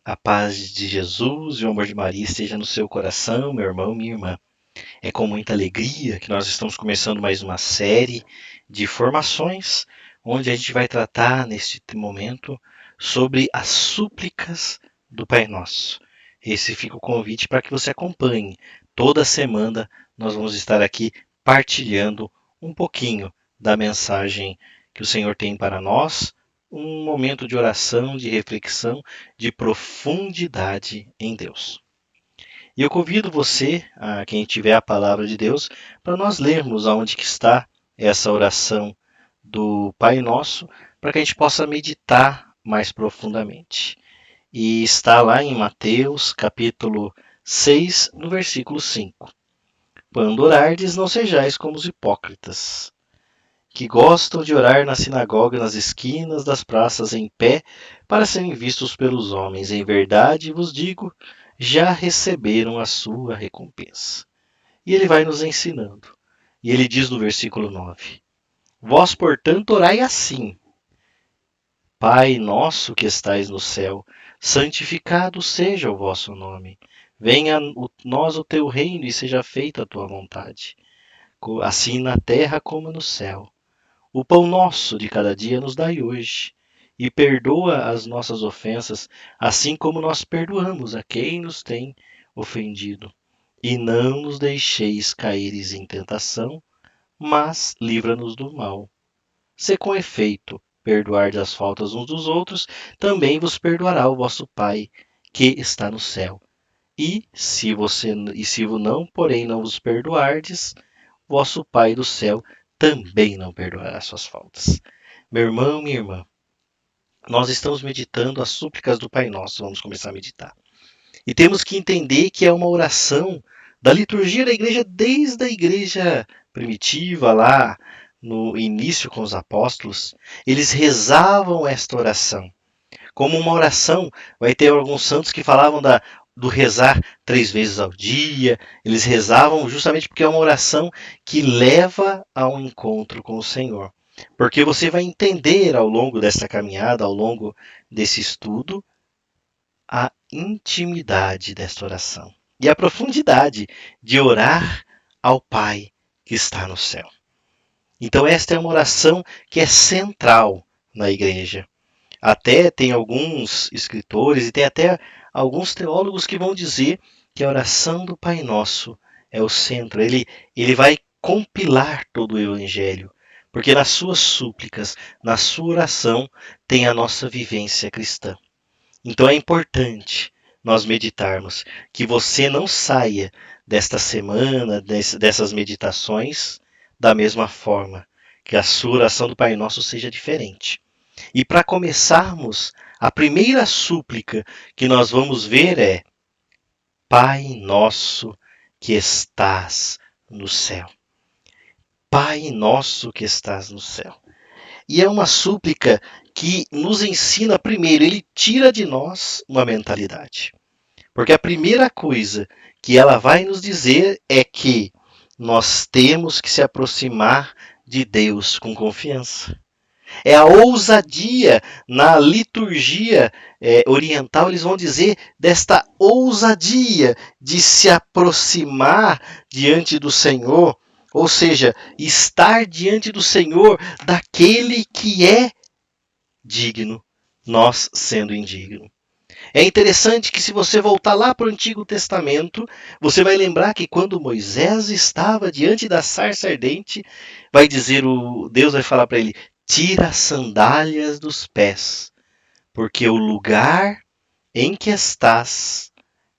A paz de Jesus e o amor de Maria esteja no seu coração, meu irmão, minha irmã. É com muita alegria que nós estamos começando mais uma série de formações, onde a gente vai tratar neste momento sobre as súplicas do Pai Nosso. Esse fica o convite para que você acompanhe. Toda semana nós vamos estar aqui partilhando um pouquinho da mensagem que o Senhor tem para nós, um momento de oração, de reflexão, de profundidade em Deus. E eu convido você, a quem tiver a palavra de Deus, para nós lermos aonde que está essa oração do Pai Nosso, para que a gente possa meditar mais profundamente. E está lá em Mateus, capítulo 6, no versículo 5. Quando orardes, não sejais como os hipócritas, que gostam de orar na sinagoga, nas esquinas das praças em pé, para serem vistos pelos homens. Em verdade vos digo, já receberam a sua recompensa. E ele vai nos ensinando. E ele diz no versículo 9: Vós, portanto, orai assim: Pai nosso que estais no céu, santificado seja o vosso nome. Venha a nós o teu reino e seja feita a tua vontade, assim na terra como no céu. O pão nosso de cada dia nos dai hoje, e perdoa as nossas ofensas, assim como nós perdoamos a quem nos tem ofendido. E não nos deixeis caíres em tentação, mas livra-nos do mal. Se com efeito perdoardes as faltas uns dos outros, também vos perdoará o vosso Pai, que está no céu. E se não, porém, não vos perdoardes, vosso Pai do céu também não perdoará suas faltas. Meu irmão, minha irmã, nós estamos meditando as súplicas do Pai Nosso, vamos começar a meditar. E temos que entender que é uma oração da liturgia da igreja, desde a igreja primitiva, lá no início com os apóstolos. Eles rezavam esta oração. Como uma oração, vai ter alguns santos que falavam do rezar 3 vezes ao dia. Eles rezavam justamente porque é uma oração que leva a um encontro com o Senhor. Porque você vai entender ao longo dessa caminhada, ao longo desse estudo, a intimidade desta oração e a profundidade de orar ao Pai que está no céu. Então, esta é uma oração que é central na igreja. Até tem alguns escritores e tem até alguns teólogos que vão dizer que a oração do Pai Nosso é o centro. Ele vai compilar todo o Evangelho, porque nas suas súplicas, na sua oração, tem a nossa vivência cristã. Então é importante nós meditarmos, que você não saia desta semana, dessas meditações, da mesma forma, que a sua oração do Pai Nosso seja diferente. E para começarmos, a primeira súplica que nós vamos ver é: Pai nosso que estás no céu. Pai nosso que estás no céu. E é uma súplica que nos ensina, primeiro, ele tira de nós uma mentalidade. Porque a primeira coisa que ela vai nos dizer é que nós temos que se aproximar de Deus com confiança. É a ousadia na liturgia oriental, eles vão dizer desta ousadia de se aproximar diante do Senhor, ou seja, estar diante do Senhor daquele que é digno, nós sendo indigno. É interessante que se você voltar lá para o Antigo Testamento, você vai lembrar que quando Moisés estava diante da sarça ardente, vai dizer, Deus vai falar para ele: tira as sandálias dos pés, porque o lugar em que estás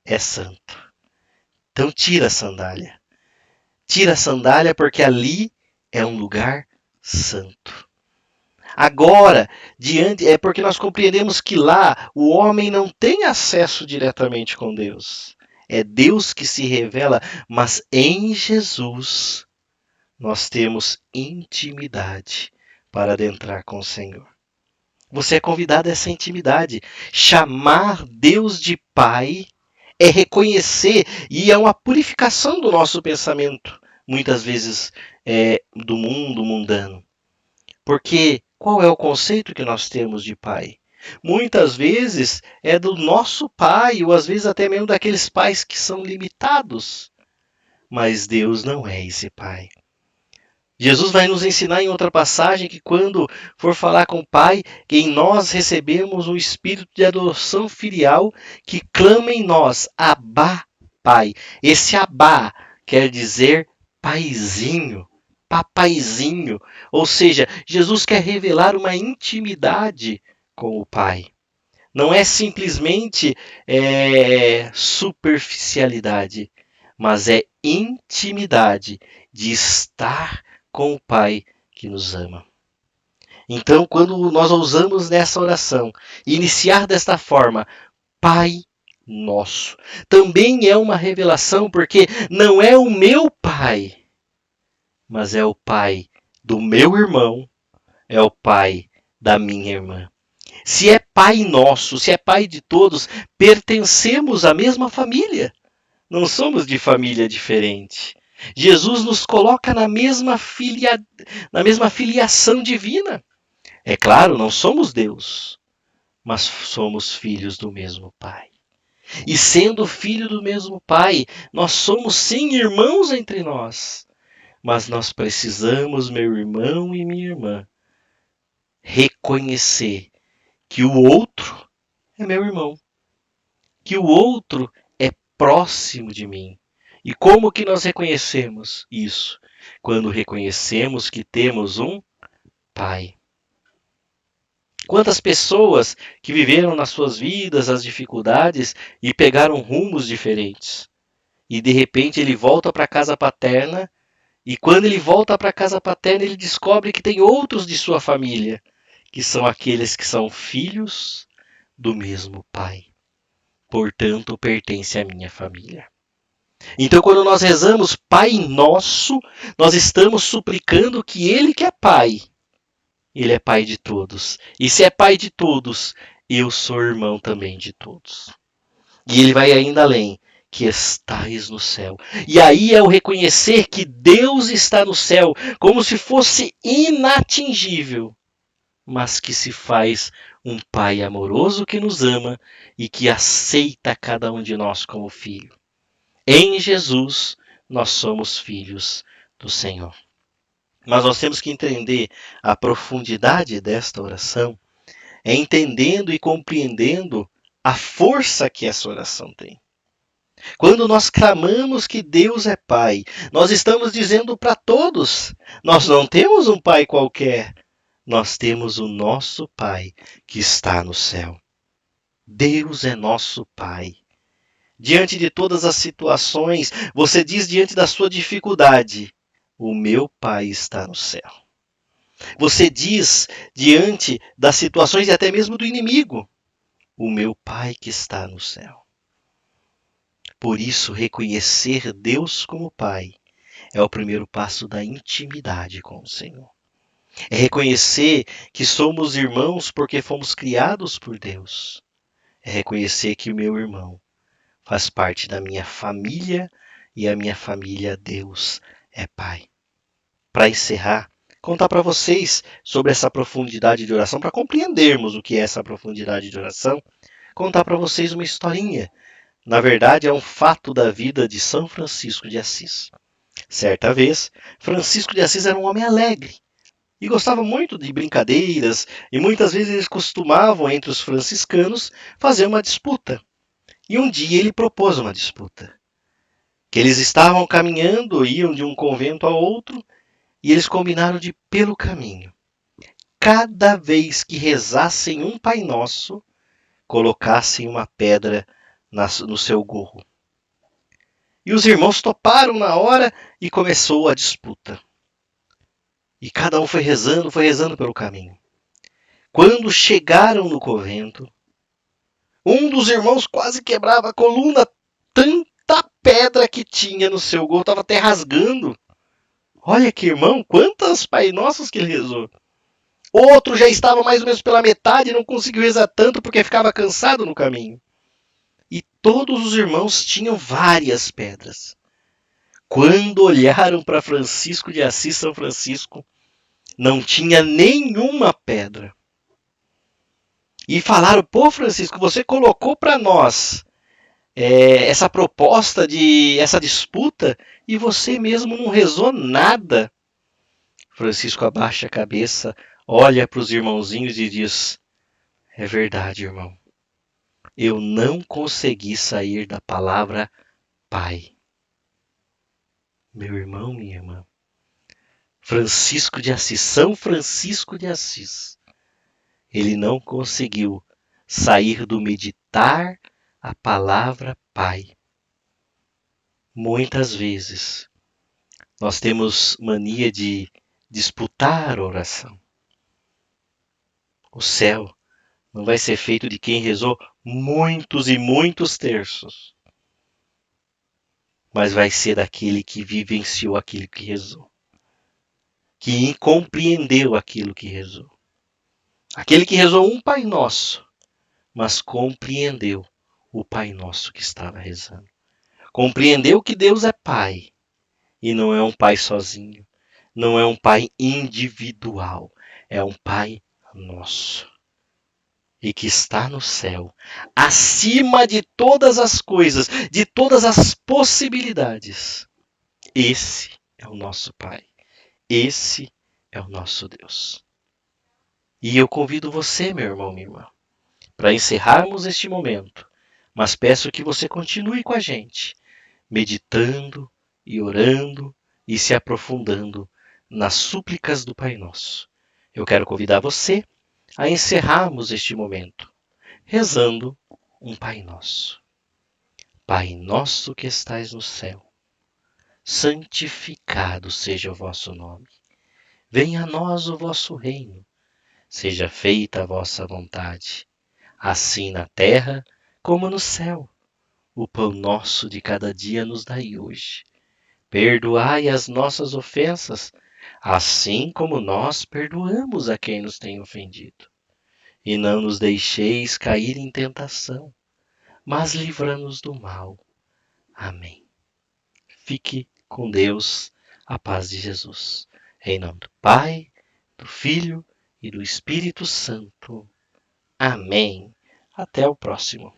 é santo. Então tira a sandália. Tira a sandália porque ali é um lugar santo. Agora, é porque nós compreendemos que lá o homem não tem acesso diretamente com Deus. É Deus que se revela, mas em Jesus nós temos intimidade para adentrar com o Senhor. Você é convidado a essa intimidade. Chamar Deus de Pai é reconhecer, e é uma purificação do nosso pensamento, muitas vezes do mundo mundano. Porque qual é o conceito que nós temos de Pai? Muitas vezes é do nosso pai, ou às vezes até mesmo daqueles pais que são limitados. Mas Deus não é esse pai. Jesus vai nos ensinar em outra passagem que quando for falar com o Pai, em nós recebemos um espírito de adoção filial que clama em nós, Abá, Pai. Esse Abá quer dizer paizinho, papaizinho. Ou seja, Jesus quer revelar uma intimidade com o Pai. Não é simplesmente superficialidade, mas é intimidade de estar com o Pai que nos ama. Então, quando nós usamos nessa oração, iniciar desta forma, Pai Nosso, também é uma revelação, porque não é o meu Pai, mas é o Pai do meu irmão, é o Pai da minha irmã. Se é Pai nosso, se é Pai de todos, pertencemos à mesma família. Não somos de família diferente. Jesus nos coloca na mesma filiação divina. É claro, não somos Deus, mas somos filhos do mesmo Pai. E sendo filho do mesmo Pai, nós somos sim irmãos entre nós. Mas nós precisamos, meu irmão e minha irmã, reconhecer que o outro é meu irmão, que o outro é próximo de mim. E como que nós reconhecemos isso? Quando reconhecemos que temos um Pai. Quantas pessoas que viveram nas suas vidas as dificuldades e pegaram rumos diferentes. E de repente ele volta para a casa paterna, e quando ele volta para a casa paterna, ele descobre que tem outros de sua família, que são aqueles que são filhos do mesmo Pai. Portanto, pertence à minha família. Então, quando nós rezamos Pai Nosso, nós estamos suplicando que Ele que é Pai, Ele é Pai de todos. E se é Pai de todos, eu sou irmão também de todos. E Ele vai ainda além, que estais no céu. E aí é o reconhecer que Deus está no céu, como se fosse inatingível, mas que se faz um Pai amoroso que nos ama e que aceita cada um de nós como filho. Em Jesus, nós somos filhos do Senhor. Mas nós temos que entender a profundidade desta oração, entendendo e compreendendo a força que essa oração tem. Quando nós clamamos que Deus é Pai, nós estamos dizendo para todos, nós não temos um Pai qualquer, nós temos o nosso Pai que está no céu. Deus é nosso Pai. Diante de todas as situações, você diz diante da sua dificuldade, o meu Pai está no céu. Você diz diante das situações e até mesmo do inimigo, o meu Pai que está no céu. Por isso, reconhecer Deus como Pai é o primeiro passo da intimidade com o Senhor. É reconhecer que somos irmãos porque fomos criados por Deus. É reconhecer que o meu irmão faz parte da minha família e a minha família, Deus é Pai. Para encerrar, contar para vocês sobre essa profundidade de oração, para compreendermos o que é essa profundidade de oração, contar para vocês uma historinha. Na verdade, é um fato da vida de São Francisco de Assis. Certa vez, Francisco de Assis era um homem alegre e gostava muito de brincadeiras, e muitas vezes eles costumavam, entre os franciscanos, fazer uma disputa. E um dia ele propôs uma disputa. Que eles estavam caminhando, iam de um convento a outro, e eles combinaram de, pelo caminho, cada vez que rezassem um Pai Nosso, colocassem uma pedra no seu gorro. E os irmãos toparam na hora e começou a disputa. E cada um foi rezando pelo caminho. Quando chegaram no convento, um dos irmãos quase quebrava a coluna, tanta pedra que tinha no seu gorro, estava até rasgando. Olha que irmão, quantas Pai Nossos que ele rezou. Outro já estava mais ou menos pela metade e não conseguiu rezar tanto porque ficava cansado no caminho. E todos os irmãos tinham várias pedras. Quando olharam para Francisco de Assis, São Francisco, não tinha nenhuma pedra. E falaram, pô, Francisco, você colocou para nós essa proposta de essa disputa e você mesmo não rezou nada. Francisco abaixa a cabeça, olha para os irmãozinhos e diz: é verdade, irmão. Eu não consegui sair da palavra Pai. Meu irmão, minha irmã. Francisco de Assis, São Francisco de Assis. Ele não conseguiu sair do meditar a palavra Pai. Muitas vezes nós temos mania de disputar a oração. O céu não vai ser feito de quem rezou muitos e muitos terços, mas vai ser daquele que vivenciou aquilo que rezou, que compreendeu aquilo que rezou. Aquele que rezou um Pai Nosso, mas compreendeu o Pai Nosso que estava rezando. Compreendeu que Deus é Pai e não é um Pai sozinho, não é um Pai individual, é um Pai nosso e que está no céu, acima de todas as coisas, de todas as possibilidades. Esse é o nosso Pai. Esse é o nosso Deus. E eu convido você, meu irmão, minha irmã, para encerrarmos este momento, mas peço que você continue com a gente, meditando e orando e se aprofundando nas súplicas do Pai Nosso. Eu quero convidar você a encerrarmos este momento, rezando um Pai Nosso. Pai nosso que estais no céu, santificado seja o vosso nome. Venha a nós o vosso reino. Seja feita a vossa vontade, assim na terra como no céu. O pão nosso de cada dia nos dai hoje. Perdoai as nossas ofensas, assim como nós perdoamos a quem nos tem ofendido. E não nos deixeis cair em tentação, mas livra-nos do mal. Amém. Fique com Deus, a paz de Jesus. Em nome do Pai, do Filho e do Espírito Santo. Amém. Até o próximo.